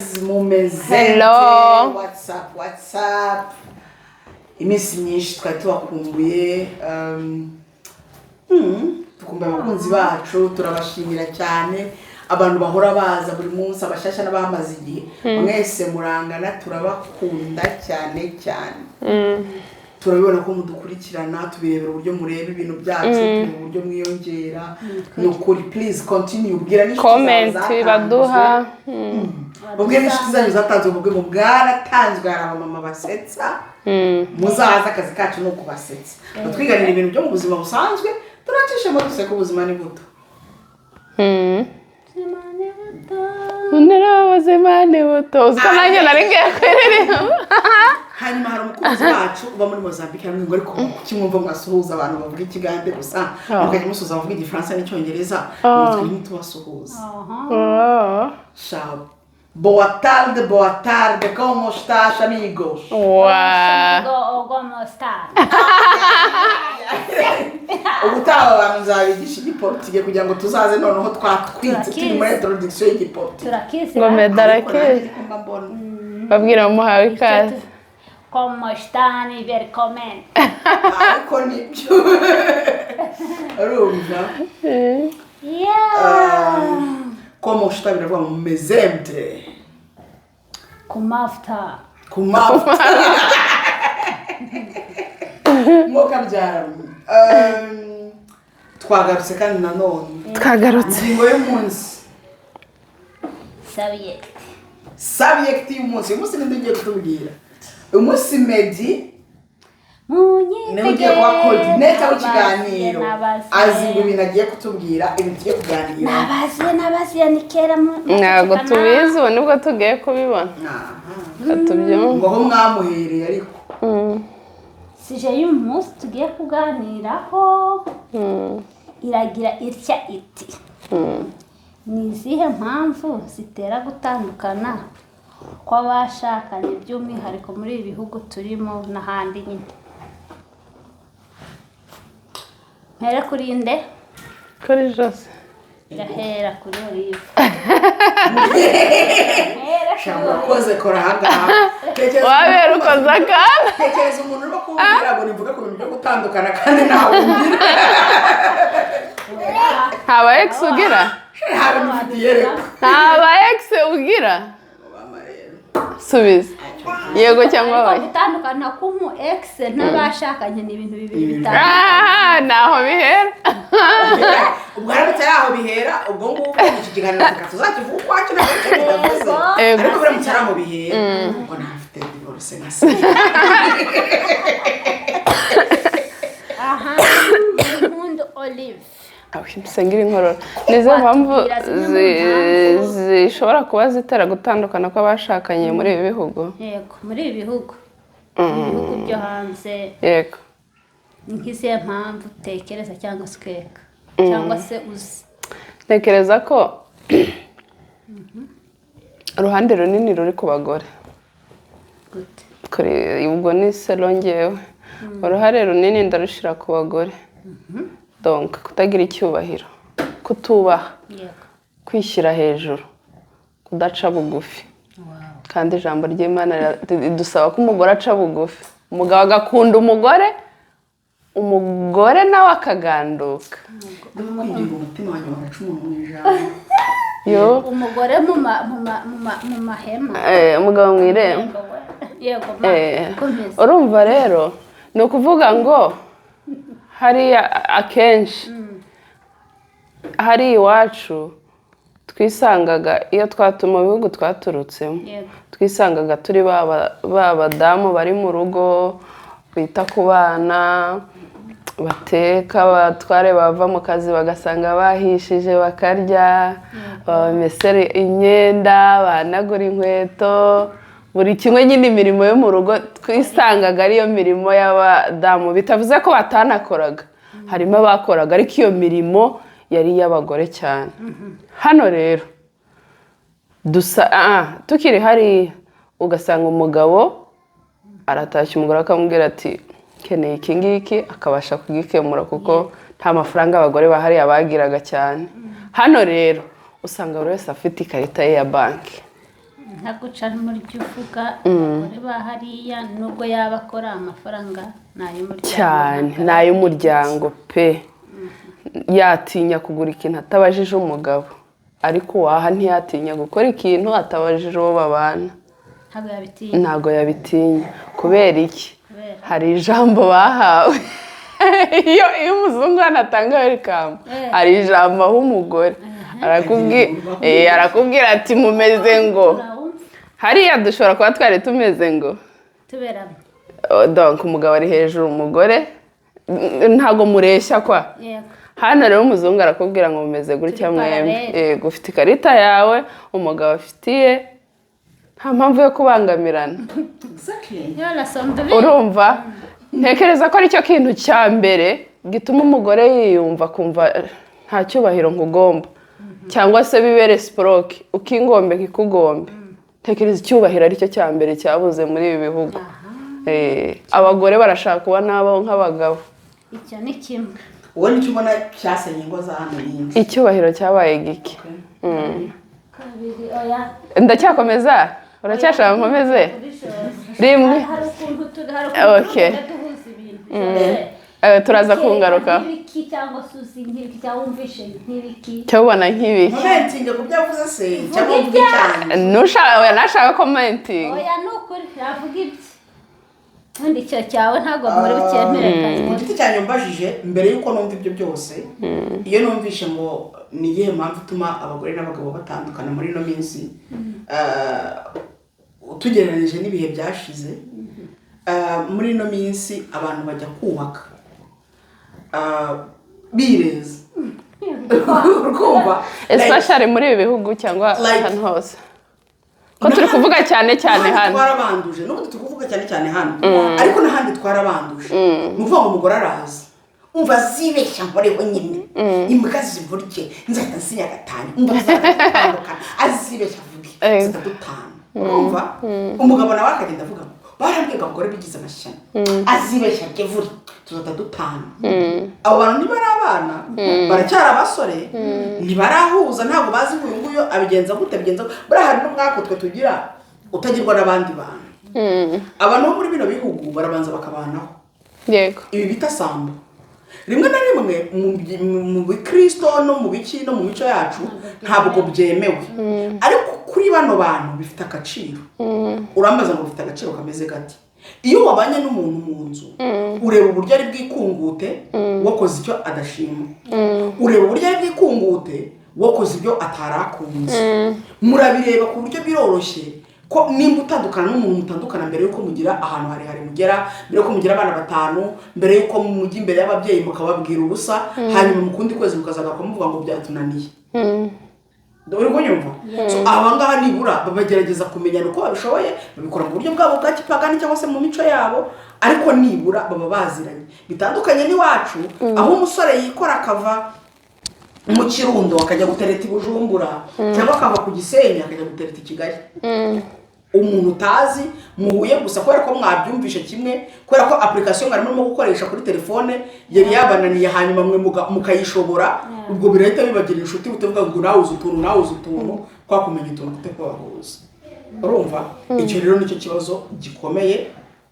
Hello. What's up? Iminsi myinshi twari tubakumbuye tukumbuye abakunzi bacu turabashimira cyane abantu bahora baza buri munsi abashasha n'abamaze igihe mwese murangana turabakunda cyane turabibona ko mudukurikirana tubirebera uburyo mureba ibintu byacu uburyo mwiyongera nukuri please continue ubwira ni comment baduha ubwira ni zanyu zatanzwe ubwo mu bwaratanzwe hari abamama basetsa muzaza akazi kacu no kubasetsa twiganira ibintu byo mu buzima busanzwe turacishemo duseka ubuzima ni buto Uzimane buto uziko nanjye naringiye kwererera hanyuma hari umukunzi wacu uba muri Mozambique hamwe ngo ariko kimwumva mwasuhuza abantu bavuga ikigande gusa mukajya musuhuza bavuga igifaransa n'icyongereza mutwe tubasuhuza ciao boa tarde como estás amigos como está ubutaha abantu nzabigisha igiportugais kugira ngo tuzaze noneho twatwitse turi muri introduction y'igiportugais ngo medarake babwira muhawe ikaze como está nivel comment ariko nibyo urumva como está biravuga mu mezembre kumafta mwoka byara twagarutse kandi nanone twagarutse ingingo y'umunsi subject y'umunsi uyu munsi ninde ugiye kutubwira umunsi Medi niwe ugiye kuba coordinator w'ikiganiro azi ibintu agiye kutubwira ibintu tugiye kuganira nabaziye ni kera ntabwo tubizi ubu nibwo tugiye kubibona ngo aho mwamuhereye ariko sije y'umunsi tugiye kuganiraho iragira itya iti ni izihe mpamvu zitera gutandukana kw'abashakanye by'umwihariko muri ibi bihugu turimo n'ahandi nyine mpera kuri nde kuri Jose irahera kuri Olive shamba koze kora hangaha wabera ukoza kandi tekereza umuntu uri kumbwira ngo nivuga ku bintu byo gutandukana kandi nawe umbwira ntaba ex ugira habe mufitiye rero ntaba ex ugira subiza yego cyangwa oya gutandukana k'umu ex n'abashakanye ni ibintu bibiri bitandukanye naho bihera ubwo haramutse yaho bihera ubwo ngubwo iki kiganiro tuzakivuga ukwacu nacyo kidavuze ariko biramutse ari aho bihera ubwo ntafite divorce nka se Mundo Olive musengira inkorora nizo mpamvu zishobora kuba zitera gutandukana kw'abashakanye muri ibi bihugu yego muri ibi bihugu byo hanze yego nk'izihe mpamvu utekereza cyangwa se ukeka cyangwa se uzi ntekereza ko uruhande runini ruri ku bagore ubwo ni serongewe uruhare runini ndarushira ku bagore donc kutagira icyubahiro kutubaha kwishyira hejuru kudaca bugufi kandi ijambo ry'Imana ridusaba ko umugore aca bugufi umugabo agakunda umugore nawe akaganduka umugore mu mahema umugabo mu irembo urumva rero ni ukuvuga ngo hariya akenshi hari iwacu twisangaga iyo mu bihugu twaturutsemo twisangaga turi ba badamu bari mu rugo bita ku bana bateka abatware bava mu kazi bagasanga bahishije bakarya bamesera imyenda bahanagura inkweto buri kimwe nyine imirimo yo mu rugo twisangaga ariyo mirimo y'abadamu bitavuze ko batanakoraga harimo abakoraga ariko iyo mirimo yari iy'abagore cyane hano rero tukiri hariya ugasanga umugabo aratashya umugore akamubwira ati nkeneye iki ngiki akabasha kugikemura kuko nta mafaranga abagore bahariya bagiraga cyane hano rero usanga buri wese afite ikarita ye ya banki nta guca muri byo uvuga abagore ba hariya nubwo yaba akora amafaranga ni ay'umuryango cyane ni ay'umuryango pe yatinya kugura ikintu atabajije umugabo ariko uwaha ntiyatinya gukora ikintu atabajije uwo babana ntabwo yabitinya kubera iki hari ijambo bahawe iyo umuzungu anatanga welcome hari ijambo aho umugore arakubwira ati mumeze ngo hariya dushobora kuba twari tumeze ngo donc umugabo ari hejuru umugore ntabwo mureshya kwa hano rero umuzungu arakubwira ngo mumeze gutya mwembi ufite ikarita yawe umugabo afitiye nta mpamvu yo kubangamirana urumva ntekereza ko aricyo kintu cya mbere gituma umugore yiyumva akumva nta cyubahiro nkugomba cyangwa se bibe reciproque ukingombe kikugombe ntekereza icyubahiro aricyo cya mbere cyabuze muri ibi bihugu abagore barashaka kuba nabo nk'abagabo icyo ni kimwe wowe nicyo ubona cyasenye ingo za hano nyinshi icyubahiro cyabaye gike ndacyakomeza uracyashaka nkomeze rimwe okay turaza kungaruka cyo ubona nk'ibiki commenting ku byo avuze se cyangwa uvuge cyane nashaka commenting oya nukuri yavuga ibye kandi icyo cyawe ntabwo muri bucyemerekanye mu giti cyanyu mbajije mbere yuko numva ibyo byose iyo numvishe ngo ni iyihe mpamvu ituma abagore n'abagabo batandukana muri ino minsi tugereranije n'ibihe byashize muri ino minsi abantu bajya kubaka bireza urumva especially muri ibi bihugu cyangwa ahantu hose ko turi kuvuga cyane hano twarabanduje n'ubu turi kuvuga cyane hano ariko n'ahandi twarabanduje ni ukuvuga ngo umugore araza umva zibeshya nkoreho nyine imbwa zivurike nzahita nsinya gatanu umva zitandukana azibeshya avuge zitadutanu urumva umugabo nawe akagenda avuga ngo barambwiye abagore bigize amashyano azibeshya kevuri tuzata dutanu abo bantu ntibari abana baracyari abasore ntibarahuza ntabwo bazi ngo uyu nguyu abigenza gute bigenza buriya hari n'umwaka twe tugira utagirwa n'abandi bantu abantu bo muri bino bihugu barabanza bakabanaho yego ibi bita sambu rimwe na rimwe mu bikristo no mu biki no mu mico yacu ntabwo byemewe ariko kuri bano bantu bifite agaciro urambaza ngo bifite agaciro kameze gati iyo wabanye n'umuntu mu nzu ureba uburyo ari bwikungute wakoze icyo adashima ureba uburyo ari bwikungute wakoze ibyo atarakunze murabireba ku buryo biroroshye ko nimba utandukana n'umuntu utandukana mbere yuko mugira ahantu harehare mugera mbere yuko mugira abana 5 mbere yuko mujya imbere y'ababyeyi mukababwira ubusa hanyuma mu kundi kwezi mukazagaruka muvuga ngo byatunaniye uri kunyumva aba ngaha nibura babagerageza kumenya uko babishoboye babikora mu buryo bwabo bwa kipagani cyangwa se mu mico yabo ariko nibura baba baziranye bitandukanye n'iwacu aho umusore yikora akava mu Kirundo akajya gutereta i Bujumbura cyangwa akava ku Gisenyi akajya gutereta i Kigali umuntu utazi muhuye gusa kubera ko mwabyumvishe kimwe kubera ko application mwarimo gukoresha kuri telefone yari yabananiye hanyuma mwe mukayishobora ubwo birahita bibagira inshuti utavuga ngo nawe uzi utuntu kwa kumenya utuntu tutabahuza urumva icyo rero nicyo kibazo gikomeye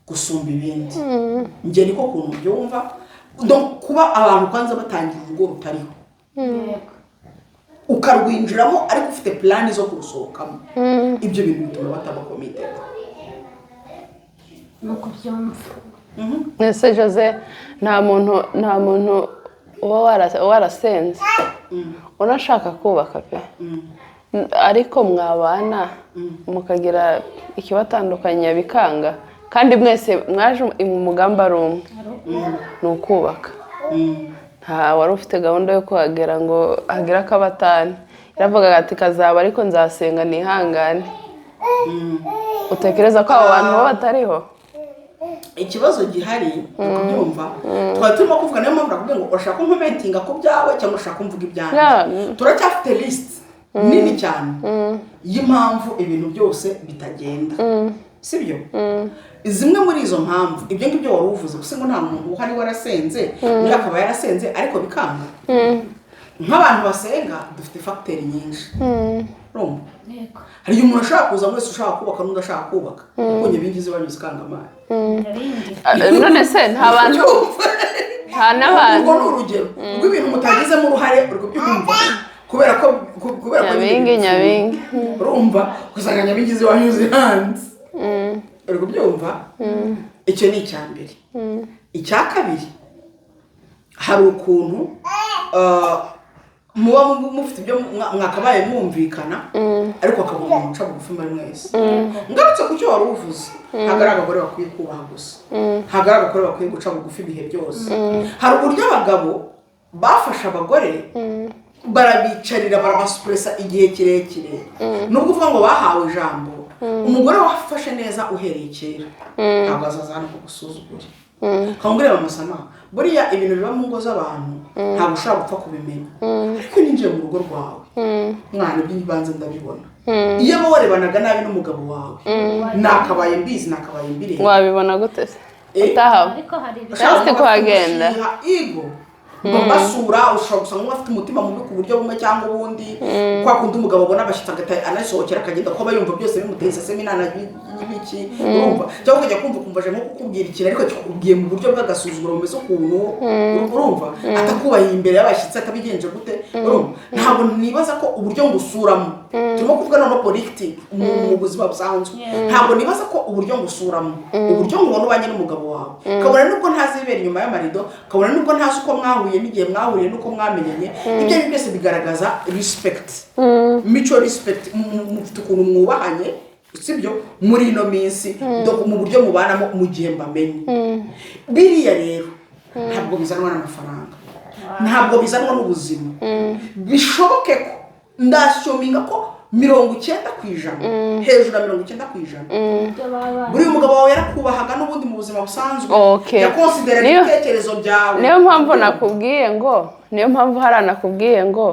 gusumba ibindi nge niko kuntu byumva donc kuba abantu kwanza batangira urugo rutariho ukarwinjiramo ariko ufite plani zo kurusohokamo ibyo bintu bituma bataba committed nuko byumva ese Jose nta muntu uba warasenze unashaka kubaka pe ariko mwabana mukagira ikibatandukanya bikanga kandi mwese mwaje mu mugamba ari umwe ni ukubaka nta wari ufite gahunda yo kuhagera ngo hagire akabatani yaravugaga ati kazaba ariko nzasenga nihangane utekereza ko abo bantu bo batariho ikibazo gihari kubyumva twari turimo kuvuga niyo mpamvu nakubwiye ngo urashaka kumpementinga ku byawe cyangwa urashaka kumvuga ibyanjye turacyafite list nini cyane y'impamvu ibintu byose bitagenda sibyo zimwe muri izo mpamvu ibyo ngibyo wari uvuze gusa ngo nta muntu uhari warasenze muri akaba yarasenze ariko bikanga nk'abantu basenga dufite facteur nyinshi urumva yego hari umuntu ashaka kuza wese ushaka kubaka n'undi ashaka kubaka kuko nyabingi zibanyu zikangamara ndabindi none se nta bantu nta n'abantu urwo ni urugero rw'ibintu mutagizemo uruhare urwo byumva kubera ko nyabingi urumva usanga nyabingi zibanyu ziri hanze urwo byumva icyo ni icya mbere icya kabiri hari ukuntu muba mufite ibyo mwakabaye mwumvikana ariko akabona umuca bugufi muri mwese ngarutse ku cyo wari uvuze ntabwo ari abagore bakwiye kubaha gusa ntabwo ari abagore bakwiye guca bugufi ibihe byose hari uburyo abagabo bafashe abagore barabicarira barabasupuresa igihe kirekire nubwo uvuga ngo bahawe ijambo umugore wafashe neza uhereye kera ntabwo azaza hano kugusuzugura kangurira bamusana buriya ibintu biba mu ngo z'abantu ntabwo ushobora gupfa kubimenya ariko ninjiye mu rugo rwawe mwana iby'ibanze ndabibona iyo aba warebanaga nabi n'umugabo wawe nakabaye mbizi nakabaye mbireba wabibona gute se utahawe ariko hari Just kuhagenda ego basura ushobora gusanga umwe afite umutima mubi ku buryo bumwe cyangwa ubundi kwa kundi umugabo abona abashyitsi agahita anasohokera akagenda kuko aba yumva byose bimuteye isesemi n'ibiki urumva cyangwa ukajya kumva ukumva aje nko kukubwira ikintu ariko kikubwiye mu buryo bw'agasuzuguro bumeze ukuntu urumva atakubahiye imbere y'abashyitsi atabigenje gute urumva ntabwo nibaza ko uburyo ngusuramo turimo kuvuga noneho politiki mu buzima busanzwe ntabwo nibaza ko uburyo ngusuramo uburyo ngubona ubanye n'umugabo wawe kabona nuko ntazibera inyuma y'amarido kabona nuko ntazi uko mwahuye n'igihe mwahuriye nuko mwamenyanye ibyo ari byose bigaragaza respect mutual respect mufite ukuntu mwubahanye sibyo muri ino minsi mu buryo mubanamo mu gihe mbamenye biriya rero ntabwo bizanwa n'amafaranga ntabwo bizanwa n'ubuzima bishoboke ko ndashominga ko 90% hejuru ya 90% buri umugabo wawe yarakubahaga n'ubundi mu buzima busanzwe yakonsidera ibitekerezo byawe niyo mpamvu nakubwiye ngo niyo mpamvu haranakubwiye ngo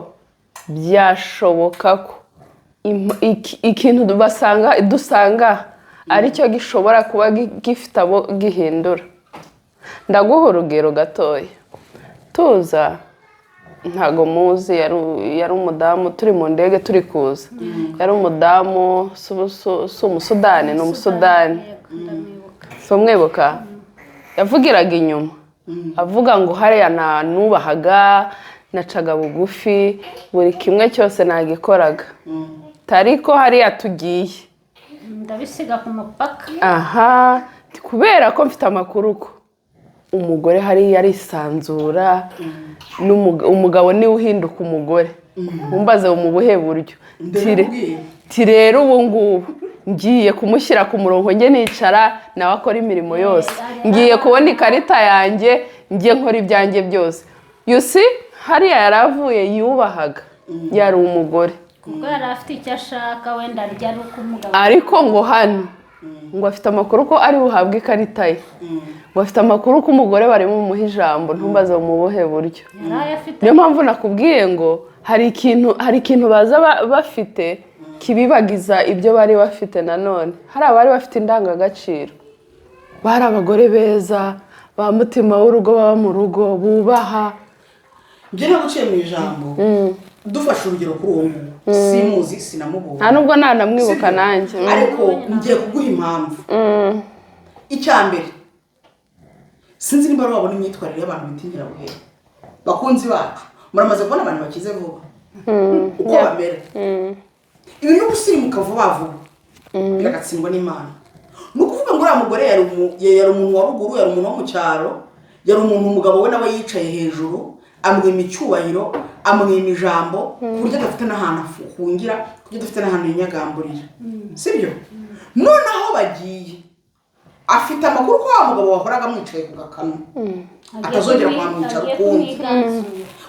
byashoboka ko ikintu dusanga aricyo gishobora kuba gifite abo gihindura ndaguha urugero gatoya tuza ntago muzi yari umudamu turi mu ndege turi kuza yari umudamu si umusudani ni umusudani si umwibuka yavugiraga inyuma avuga ngo hariya nubahaga nacaga bugufi buri kimwe cyose nagikoraga tariko hariya tugiye ndabisiga ku mupaka aha kubera ko mfite amakuru ko umugore hariya arisanzura umugabo niwe uhinduka umugore umbaze mu buhe buryo rero ubu ngubu ngiye kumushyira ku murongo njye nicara nawe akora imirimo yose ngiye kubona ikarita yanjye ngiye nkora ibyanjye byose yusi hariya yaravuye yubahaga yari umugore kuko yari afite icyo ashaka wenda arya ari uko umugabo ariko ngo hano ngo afite amakuru ko ari buhabwe ikarita ye ngo afite amakuru ko umugore bari bumuha ijambo ntumbaze mu buhe buryo niyo mpamvu nakubwiye ngo hari ikintu baza bafite kibibagiza ibyo bari bafite nanone hari abari bafite indangagaciro bari abagore beza ba mutima w'urugo baba mu rugo bubaha njye naguciye mu ijambo dufashe urugero kuri uwo nguwo simuzi sinamubonye nta nubwo nanamwibuka nanjye ariko ngiye kuguha impamvu icya mbere sinzi nimba wabona imyitwarire y'abantu bitinyira buhera bakunzi bacu muramaze kubona abantu bakize vuba uko bamera ibintu byo gusirimuka vuba vuba biragatsindwa n'Imana ni ukuvuga ngo uriya mugore yari umuntu wa ruguru yari umuntu wo mu cyaro yari umuntu umugabo we nawe yicaye hejuru amwima icyubahiro amwima ijambo ku buryo adafite n'ahantu afungira ku buryo adafite n'ahantu yinyagamburira sibyo noneho bagiye afite amakuru ko wa mugabo wahoraga amwicaye ku gakanu atazongera kuhamwicara ukundi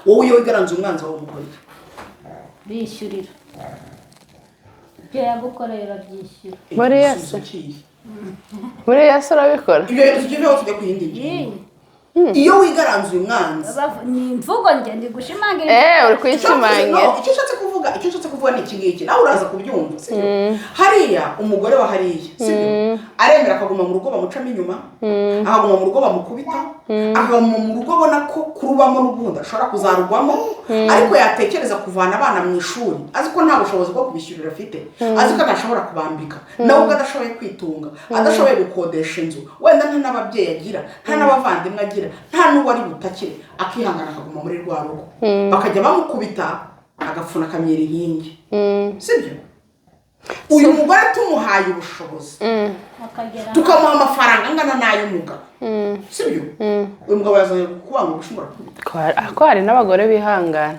wowe iyo wigaranze umwanzi wawe umugore bishyurira ibyo yagukoreye urabyishyura muri yasi urabikora ibyo bintu tugiyeho tujya ku yindi ngingo iyo wigaranze umwanzi ni imvugo ngende gushimangira uri kuyishimangira icyo nshatse kuvuga ni iki ngiki nawe uraza kubyumva hariya umugore wa hariya sibyo aremera akaguma mu rugo bamucamo inyuma, akaguma mu rugo bamukubita, akaguma mu rugo abona ko kurubamo n'ubundi ashobora kuzarugwamo, ariko yatekereza kuvana abana mu ishuri azi ko nta bushobozi bwo kubishyurira afite, azi ko adashobora kubambika, nawe ubwo adashoboye kwitunga, adashoboye gukodesha inzu, wenda nta n'ababyeyi agira, nta n'abavandimwe agira, nta n'uwari butakire, akihangana akaguma muri rwa rugo, bakajya bamukubita agapfuna akamyera inkingi, sibyo? Uyu mugore tumuhaye ubushobozi tukamuha amafaranga angana n'ay'umugabo, sibyo? Uyu mugabo yazanye kubanga gushobora ko hari n'abagore bihangana,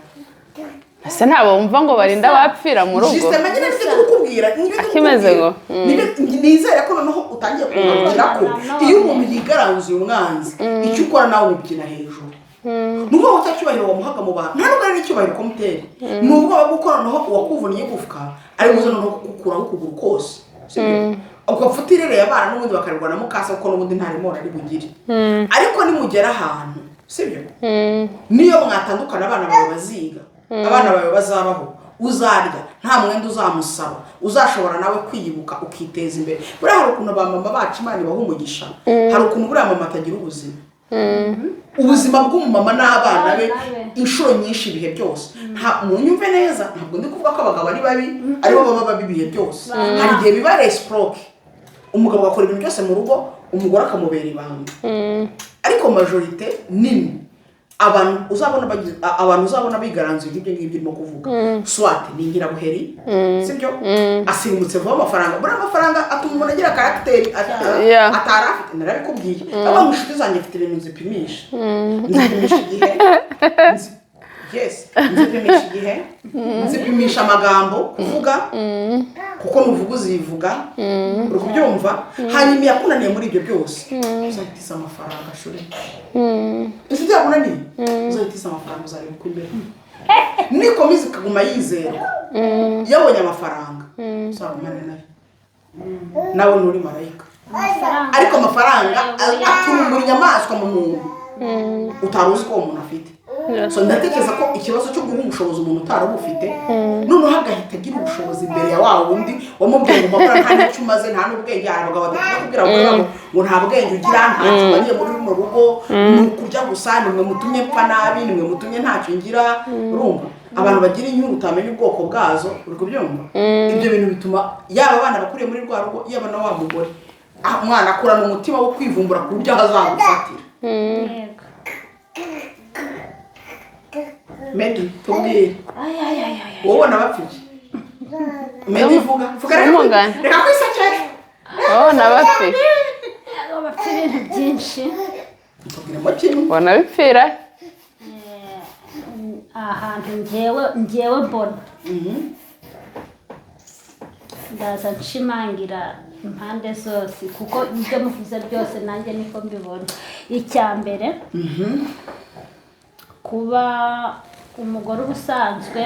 ese ntabwo wumva ngo barinda bapfira mu rugo. System nyine nzi kukubwira akimeze ngo nizere ko noneho utangiye kugarukira ko iyo umuntu yigaranzuye umwanzi icyo ukora nawe ubyina hejuru, nubwo utacyubahiro wamuhaga mu bantu nta nubwo ari icyubahiro komuteri, nubwo bagukora noneho uwakuvuniye gufwa ari muzo noneho kukuraho ukuguru kose, sibyo? Ukafuta irere y'abana n'ubundi bakarirwa na mukasa kuko n'ubundi nta rimora ari bugire, ariko nimugera ahantu, sibyo? Niyo mwatandukana abana bawe baziga, abana bawe bazabaho, uzarya nta mwenda uzamusaba, uzashobora nawe kwiyibuka ukiteza imbere. Buriya hari ukuntu abamama bacu Imana ibaha umugisha, hari ukuntu buriya mama atagira ubuzima, ubuzima bw'umumama n'abana be inshuro nyinshi ibihe byose. Munyumve neza, ntabwo ndi kuvuga ko abagabo ari babi aribo baba babi ibihe byose, hari igihe biba reciproque, umugabo akora ibintu byose mu rugo, umugore akamubera ibanga, ariko majorite nini abantu uzabona bigaranzuye ibyo ngibyo irimo kuvuga swate ni nkirabuheri, sibyo? Asimbutse vuba amafaranga, buri amafaranga atuma umuntu agira karagiteri atari afite, narabikubwiye. Aba inshuti zanjye mfite ibintu nzipimisha, nzipimisha igihe, nzipimisha igihe, nzipimisha amagambo kuvuga, kuko nuvuga uzivuga, uri kubyumva, hanyuma yakunaniye muri ibyo byose uzahitiza amafaranga shuri, inshuti yakunaniye uzahitiza amafaranga uzareba uko imbere nikomeza ikaguma yizerwa, yabonye amafaranga uzagumane nayo, nawe nturi marayika, ariko amafaranga aturumbura inyamaswa mu muntu utari uzi ko uwo muntu afite. So ndatekereza ko ikibazo cyo guha ubushobozi umuntu utari ubufite noneho agahita agira ubushobozi imbere ya wa wundi wamubwiye ngo makora nta n'icyo umaze, nta n'ubwenge, hari abagabo badakubwira ngo nta bwenge ugira, ntacyo bariye muri runo rugo, ni ukurya gusa, nimwe mutumye mpfa nabi, nimwe mutumye ntacyo ngira. Urumva abantu bagira inyungu utamenya ubwoko bwazo, uri kubyumva? Ibyo bintu bituma yaba abana bakuriye muri rwa rugo, yaba na wa mugore umwana akurana umutima wo kwivumbura ku buryo azagufatira. Medi, tubwire wowe nabapfije. Medi vuga reka kwisakira. Nabapfije ibintu byinshi mbona bipfira ahantu njyewe mbona, ndaza nshimangira impande zose kuko ibyo muvuze byose nanjye niko mbibona. Icya mbere, kuba umugore ubusanzwe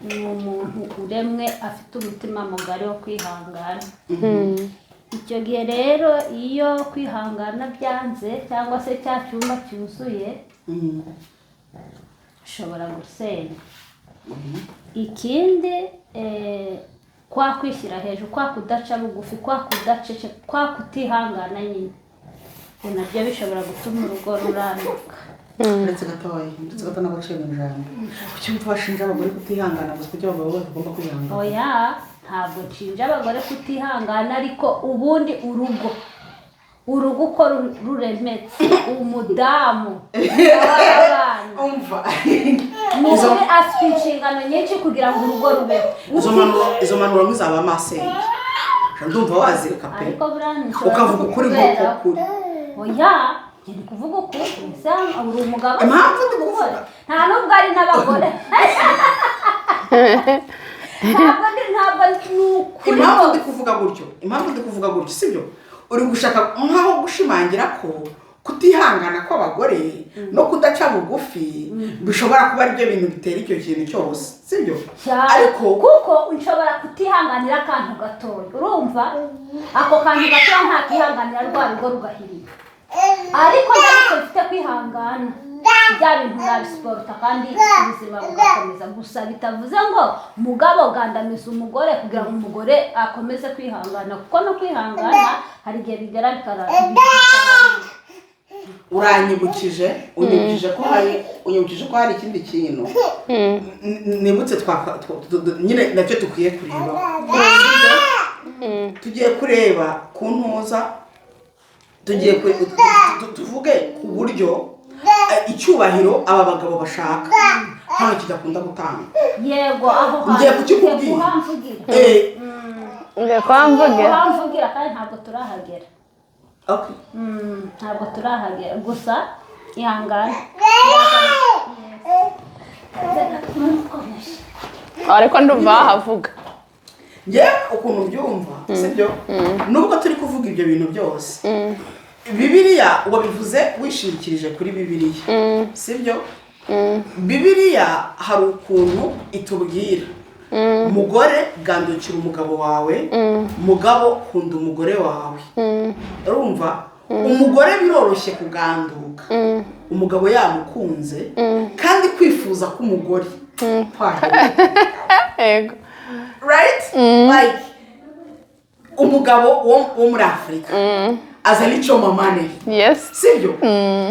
ni umuntu uremwe afite umutima mugari wo kwihangana. Icyo gihe rero iyo kwihangana byanze cyangwa se cya cyumba cyuzuye ushobora gusenya. Ikindi kwa kwishyira hejuru, kwa kudaca bugufi, kwa kudacece, kwa kutihangana nyine, nabyo bishobora gutuma urugo ruranduka. Ndetse gato n'agaciye mu ijambo, kuki mutwe bashinja abagore kutihangana gusa kuko abagabo bagomba kwihangana? Oya, ntabwo nshinja abagore kutihangana, ariko ubundi urugo uko ruremetse, umudamu abana umva n'ubu afite inshingano nyinshi kugira ngo urugo rubeho. Izo manuro muzaba amasenge ndumva wazireka pe, ukavuga ukuri nk'uko kuri. Oya, ndi kuvuga ukuri, uri umugabo, impamvu ndi kuvuga nta nubwo ari n'abagore. Impamvu ndi kuvuga gutyo, sibyo? Uri gushaka nkaho gushimangira ko kutihangana kw'abagore no kudaca bugufi bishobora kuba ari byo bintu bitera icyo kintu cyose, sibyo? Ariko kuko ushobora kutihanganira akantu gatoya, urumva ako kantu gatoya nta kihanganira rwa rugo rugahirira, ariko ndabiko mfite kwihangana bya bintu nabisiporota kandi ubuzima bugakomeza. Gusa bitavuze ngo umugabo gandamiza umugore kugira ngo umugore akomeze kwihangana, kuko no kwihangana hari igihe bigera bikarangira. unyibukije ko hari ikindi kintu nibutse nyine nacyo dukwiye kureba. Tugiye kureba ku ntuza, tuvuge ku buryo icyubahiro aba bagabo bashaka hano kidakunda gutanga. Yego, aho hantu ngiye kukikubwira. kuhamvugira kandi ntabwo turahagera. Okay. Ntabwo turahagera, gusa ihangane. ariko ndumva havuga ngewe ukuntu byumva sibyo, nubwo turi kuvuga ibyo bintu byose, Bibiliya wabivuze wishingikirije kuri Bibiliya, sibyo? Bibiliya hari ukuntu itubwira, mugore gandukira umugabo wawe, mugabo kunda umugore wawe. Urumva umugore biroroshye kuganduka umugabo yamukunze, kandi kwifuza ko umugore yego right, like umugabo wo muri Afurika azana icyo mamane, yes, sibyo?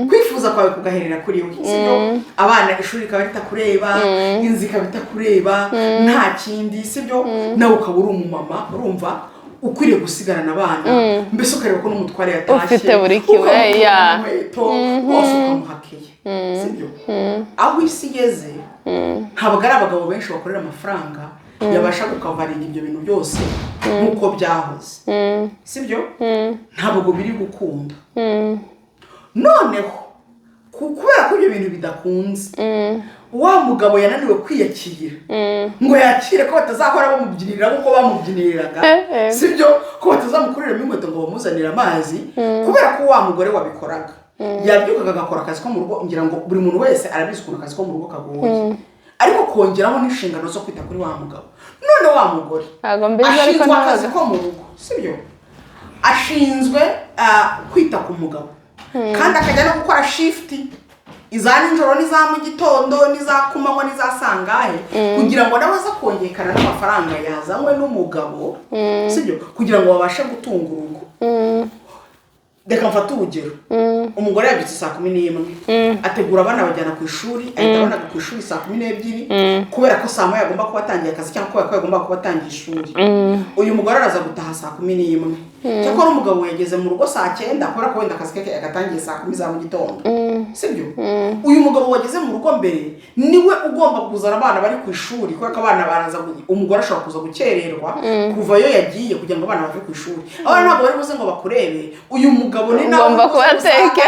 Kwifuza kwawe kugaherera kuri we, sibyo? Abana ishuri ikaba ritakureba, inzu ikaba itakureba, nta kindi, sibyo? Nawe ukaba uri umumama, urumva ukwiriye gusigarana abana, mbese ukareba ko n'umutware yatashye, ufite buri kimwe, ya wose ukamuhakeye, sibyo? Aho isi igeze ntabwo ari abagabo benshi bakorera amafaranga yabasha gukavaringa ibyo bintu byose nk'uko byahoze, sibyo? Ntabwo biri gukunda. Noneho kubera ko ibyo bintu bidakunze, wa mugabo yananiwe kwiyakira ngo yakire ko batazahora bamubyinirira nk'uko bamubyiniriraga, sibyo? Ko batazamukuriramo inkweto ngo bamuzanire amazi, kubera ko wa mugore wabikoraga yabyukaga agakora akazi ko mu rugo. Ngira ngo buri muntu wese arabizi ukuntu akazi ko mu rugo kagoye, ariko kongeraho n'inshingano zo kwita kuri wa mugabo. None wa mugore ashinzwe akazi ko mu rugo, sibyo? Ashinzwe kwita ku mugabo, kandi akajya no gukora shift iza nijoro n'iza mu gitondo n'iza kumanywa n'iza sangahe, kugira ngo nawe aza kongekana n'amafaranga yazanywe n'umugabo, sibyo? Kugira ngo babashe gutunga urugo. Reka mfate urugero, umugore yabyutse saa 11, ategura abana bajyana ku ishuri, ahita abana ku ishuri saa 12, kubera ko saa moya yagomba kuba atangiye akazi cyangwa kubera ko yagomba kuba atangiye ishuri. Uyu mugore araza gutaha saa 11, cyakora umugabo yageze mu rugo saa 9 kubera ko wenda akazi ke yagatangiye saa 10 za mu gitondo, sibyo? Uyu mugabo wageze mu rugo mbere niwe ugomba kuzana abana bari ku ishuri, kubera ko abana baraza, umugore ashobora kuza gukererwa kuva yo yagiye kugira ngo abana bave ku ishuri. Abana ntabwo bari buze ngo bakurebe, uyu mugabo ni nawe ugomba kubateka.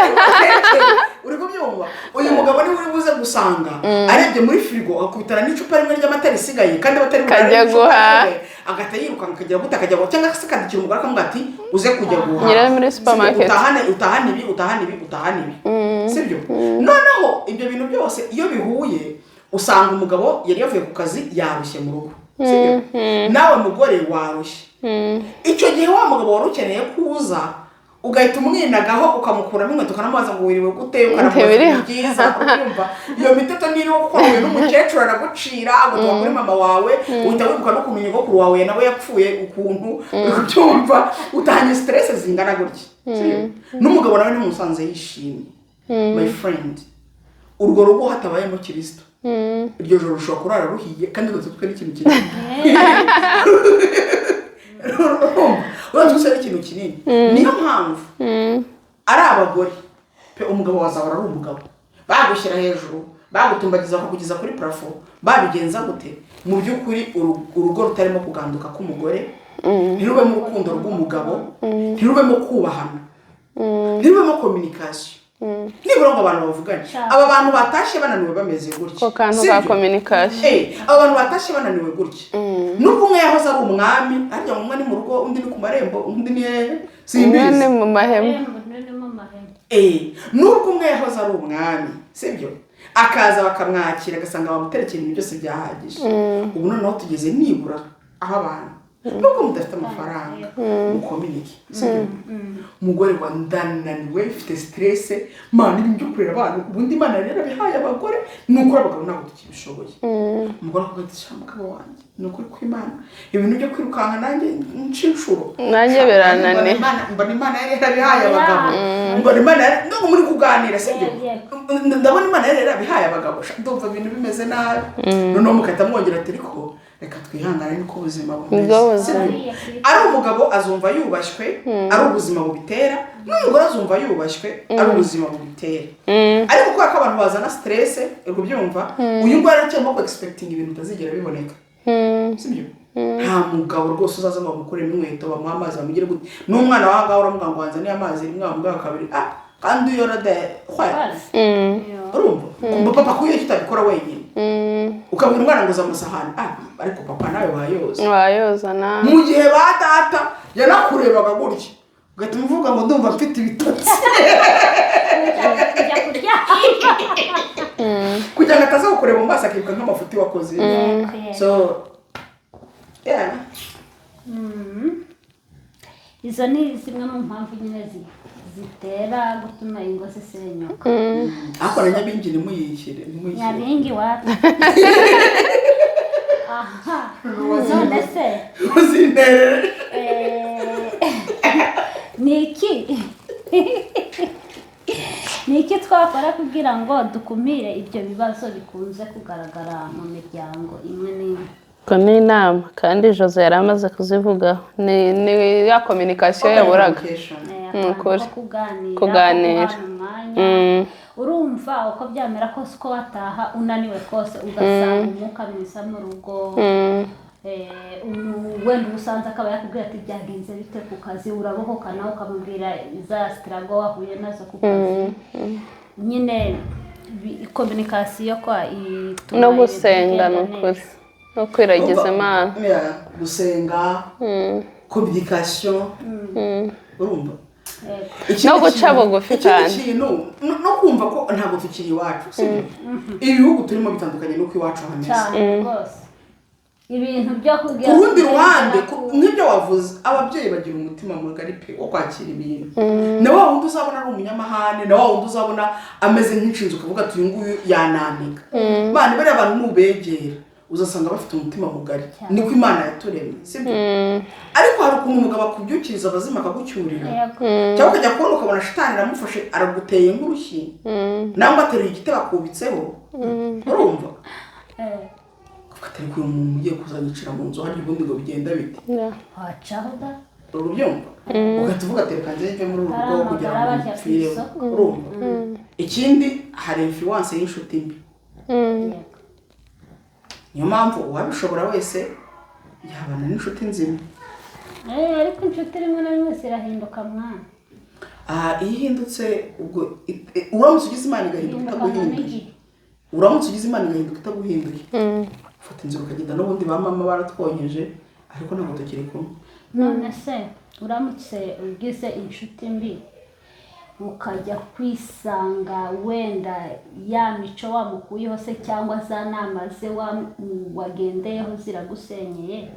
Uri kubyumva? Uyu mugabo ni uri buze gusanga arebye muri frigo akubitana n'icupa rimwe ry'amata risigaye, kandi batari kajya guha, agata yirukanka akajya guta, akajya cyangwa se akandikira umugore akamubwira ati uze kujya guha nyira muri supermarket, utahane ibi, sibyo? Noneho ibyo bintu byose iyo bihuye usanga umugabo yari yavuye ku kazi yarushye mu rugo, sibyo? Nawe mugore warushye, icyo gihe wa mugabo wari ukeneye kuza ugahita umwinagaho ukamukuramo inkweto ukanamubaza ngo wiriwe gute, ukanamubaza byiza, ukumva iyo miteto niriho kuko huye n'umukecuru aragucira agutwa kuri mama wawe, uhita wibuka no kumenya ko kuri wawe nawe yapfuye ukuntu, ubyumva utahanye stress zingana gutya, n'umugabo nawe nimusanze yishimye. My friend, urwo rugo hatabayemo Kristo, iryo joro ushobora kurara ruhiye kandi udatutwe n'ikintu kinini. Uratusa ikintu kinini. Niyo mpamvu ari abagore pe umugabo wazahora ari umugabo, bagushyira hejuru, bagutumbagiza kugeza kuri plafond, babigenza gute? Mu by'ukuri urugo rutarimo kuganduka k'umugore, ntirubemo urukundo rw'umugabo, ntirubemo kubahana, ntirubemo communication. Nibura ngo abantu bavugane, aba bantu batashye bananiwe bameze gutya, ko kantu ka communication, aba bantu batashye bananiwe gutya. Nubwo umwe yahoze ari umwami, arya umwe ni mu rugo, undi ni ku marembo, undi ni simbizi, ni mu mahema. Nubwo umwe yahoze ari umwami, sibyo? Akaza bakamwakira agasanga bamuterekera ibintu byose byahagije. Ubu noneho tugeze nibura aho abantu nubwo mudafite amafaranga mukominike umugore wa ndananiwe ufite stress mana ibintu byo kurera abantu ubundi Imana rero bihaye abagore nuko abagabo ntabwo tukibishoboye umugore akagatishaka umugabo wanjye nuko ku Imana ibintu byo kwirukanka nanjye ncinshuro nanjye biranane mbona Imana yari bihaye abagabo mbona Imana nubwo muri kuganira sibyo ndabona Imana yari bihaye abagabo ndumva ibintu bimeze nabi noneho mukahita mwongera ati ariko reka twihangane niko ubuzima bumeze ari umugabo azumva yubashywe ari ubuzima bubitera n'umugore azumva yubashywe ari ubuzima bubitera ariko kubera ko abantu bazana stress ego byumva uyu ngwara aracyamo ko expecting ibintu bitazigera biboneka sibyo nta mugabo rwose uzaza ngo bamukorere n'inkweto bamuha amazi bamugire gute n'umwana wahangaha uramuga ngo wanzaniye amazi rimwe wamugaha kabiri kandi iyo rade urumva papa kuyo kitabikora wenyine ukabwira umwana ngo uzamusahane ariko papa nawe wayoza na mu gihe ba data yanakurebaga gutya ugahita umuvuga ngo ndumva mfite ibitotsi kugira ngo ataza kukureba mu maso akibuka nk'amafuti wakoze so yeah izo ni zimwe mu mpamvu nyine zitera gutuma ingo zisenyuka ariko na Nyabingi nimuyishyire Nyabingi wapi aha none se uzintere niki twakora kugira ngo dukumire ibyo bibazo bikunze kugaragara mu miryango imwe n'imwe ko ni inama kandi Jose yari amaze kuzivugaho ni ya communication yaburaga ukuri kuganira urumva uko byamera kose uko wataha unaniwe kose ugasanga umwuka mwiza mu rugo wenda ubusanzwe akaba yakubwira ati byagenze bite ku kazi urabohoka nawe ukamubwira za struggle wahuye nazo ku kazi nyine communication kwa no gusenga n'ukuri no kwiragiza Imana gusenga communication urumva no guca bugufi cyane no kumva ko ntabwo tukiri iwacu sibyo ibihugu turimo bitandukanye nuko iwacu hameze rwose ibintu byo kugira ku rundi ruhande nk'ibyo wavuze ababyeyi bagira umutima mugari pe wo kwakira ibintu na wa wundi uzabona ari umunyamahane na wa wundi uzabona ameze nk'inshinzi ukavuga ati uyu nguyu yanandika bane bari abantu nubegera uzasanga bafite umutima mugari niko Imana yaturemye sibyo ariko hari ukuntu umugabo akubyukiriza abazima akagucyurira cyangwa ukajya kubona ukabona shitani iramufashe araguteye nk'urushyi nawe ateruye igiti bakubitseho urumva ugatari uyu muntu ugiye kuzanyicira mu nzu hari ubundi ngo bigenda bite wacaho da urubyumva ugahita uvuga ati reka nze muri uru rugo kugira ngo mpfire urumva ikindi hari influence y'inshuti mbi niyo mpamvu uwabishobora wese yabana n'inshuti nzima ariko inshuti rimwe na rimwe zirahinduka mwana iyo ihindutse ubwo uramutse ugize Imana igahinduka itaguhinduye uramutse ugize Imana igahinduka itaguhinduye ufata inzira ukagenda n'ubundi ba mama baratwonyeje ariko ntabwo tukiri kumwe none se uramutse ugize inshuti mbi ukajya kwisanga wenda ya mico wamukuyeho se cyangwa za nama ze wagendeyeho ziragusenyeye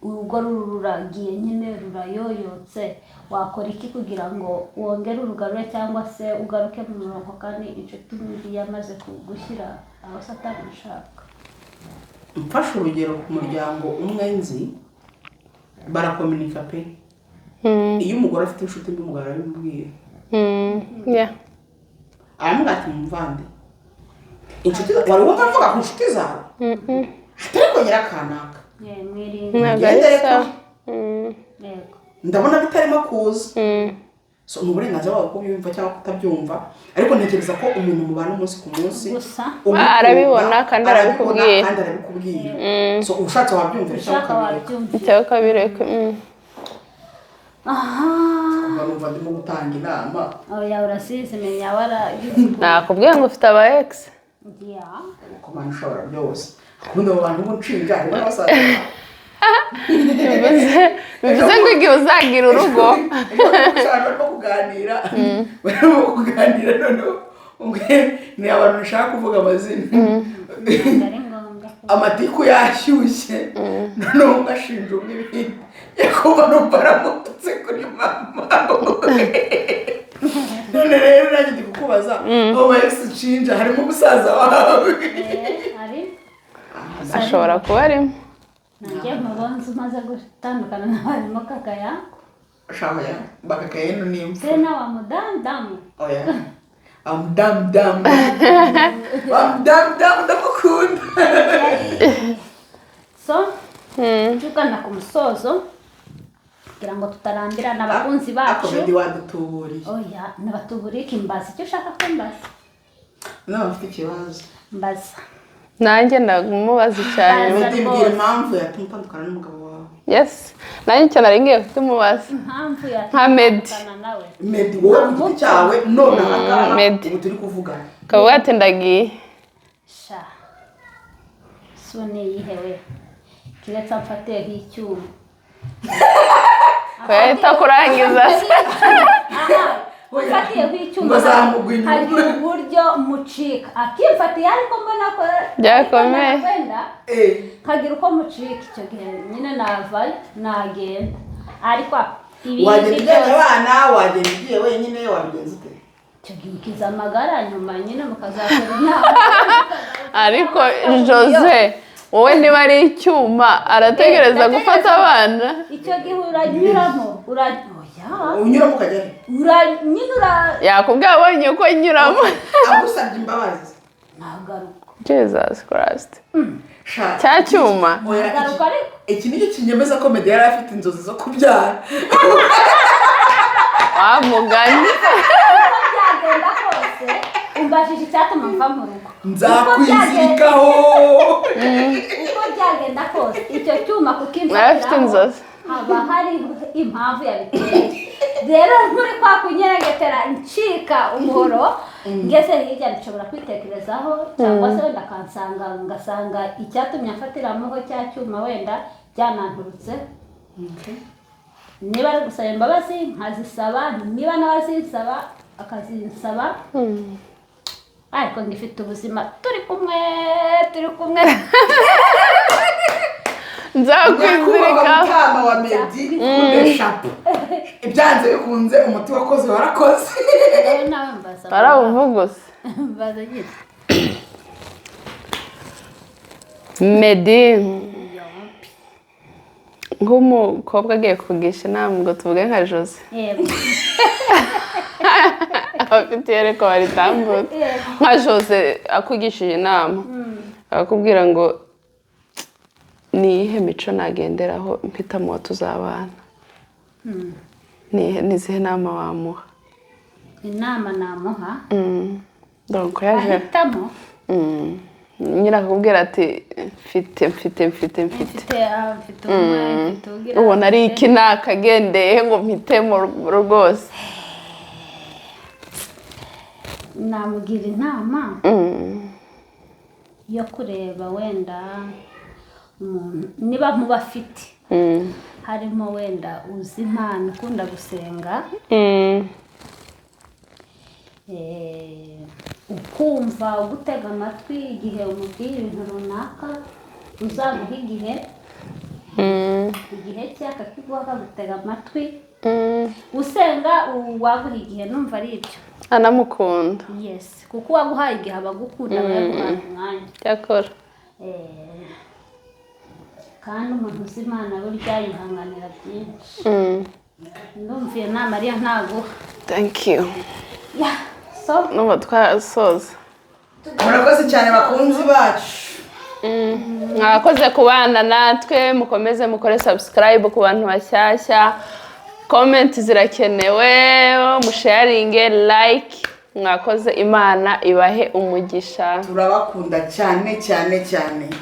urugo ruragiye nyine rurayoyotse wakora iki kugira ngo wongere urugarure cyangwa se ugaruke mu murongo kandi inshuti mbi yamaze kugushyira aho Satani ashaka mfashe urugero ku muryango umwe nzi barakominika pe iyo umugore afite inshuti mbi umugabo arabimubwira aramubwira ati muvande inshuti wari wumva avuga ku nshuti zawe atari ko nyirakanaka ndabona bitarimo kuza so ni uburenganzira bwawe kubyumva cyangwa kutabyumva ariko ntekereza ko umuntu mubana umunsi ku munsi arabibona kandi arabikubwira so ushatse wabyumvira cyangwa ukabireka numva ndimo gutanga inama oya urasize menya nakubwiye ngo ufite aba ex uko mpamvu ushobora byose ubundi abo bantu b'unshinja harimo n'abasaza bivuze ngo igihe uzagira urugo barimo kuganira noneho ni abantu bashaka kuvuga amazina amatiku yashyushye noneho ugashinja umwe ibindi yakuba numva aramututse kuri mama none rero nanjye ndi kukubaza abo ba exchange harimo umusaza wawe ashobora kuba arimo nanjye mubonze umaze gutandukana n'abarimo kakaya shaka bakakaye no nimfu sena wa mudamu oya dam ndamukunda so tugana ku musozo kugira ngo tutarambirana abakunzi bacu akomedi wadutuburiye oya nabatuburiye kimbaza icyo ushaka ko mbaza nawe ufite ikibazo mbaza nanjye ndagumubaza cyane mbwira impamvu yatumye utandukana n'umugabo wawe yes nanjye icyo nari ngiye kutumubaza impamvu nka Meddy yatandukana nawe Meddy wowe ku giti cyawe none ahangaha Meddy. ubu turi kuvugana kavuga ati ndagiye sha so niyihewe kiretse amfatiye nk'icyuma bahita kurangiza mufatiye nk'icyuma Bazamugwa inyuma. hari uburyo mucika akimfatiye ariko mbona ko Byakomeye. wenda kagira uko mucika icyo gihe nyine navayo nagenda ariko wagenda ibindi ujyanye byose abana wagenda ugiye wenyine wabigenza ute icyo gihe ukiza amagara nyuma nyine mukazakora inama ariko Jose wowe niba ari icyuma arategereza gufata abana icyo gihe uranyuramo oya unyuramo ukajya he nyine yakubwiye abonye uko nyuramo agusabye imbabazi nagaruka Jesus Christ Sha, cya cyuma oya, nagaruka ariko iki nicyo kinyemeza ko Meddy yari afite inzozi zo kubyara wamuganye uko byagenda kose umbajije icyatuma mva mu rugo nzakwizirikaho uko byagenda kose icyo cyuma yari afite kukimfatiraho inzozi haba hari impamvu yabiteye rero nkuri kwa kunyeregetera ncika umuhoro ngeze hirya nshobora kwitekerezaho cyangwa se wenda akansanga ngasanga icyatumye afatiramuho cya cyuma wenda byananturutse niba ari gusaba imbabazi nkazisaba niba n'abazinsaba akazinsaba ariko ngifite ubuzima turi kumwe nzakwizirikaho mutama wa Meddy udeshapo ibyanze bikunze umuti wakoze warakoze rero nawe mbaza barawuvuguse mbaza nyine Meddy nk'umukobwa agiye kugisha inama ngo tuvuge nka Jose yego abafite iyerekwa baritambutse nka Jose akugishije inama akakubwira ngo ni iyihe mico nagenderaho mpitamo uwo tuzabana ni izihe nama wamuha inama namuha donc yaje ahitamo nyina akakubwira ati mfite mfite umwe mfite ugira ubona ari iki nakagendeye ngo mpitemo rwose namugira inama yo kureba wenda umuntu niba muba afite harimo wenda uzi impano ukunda gusenga ukumva ugutega amatwi igihe umubwira ibintu runaka uzaguha igihe cye akakiguha akagutega amatwi usenga waguha igihe numva ari ibyo anamukunda yes kuko uwaguhaye igihe aba agukunda aba yaguhaye umwanya cyakora kandi umuntu uzi imana burya yihanganira byinshi ndumva iyo nama ariyo ntaguha thank you so n'ubu twasoza murakoze cyane bakunzi bacu mwakoze kubana natwe mukomeze mukore subscribe ku bantu bashyashya comment zirakenewe musharinge like mwakoze imana ibahe umugisha turabakunda cyane cyane cyane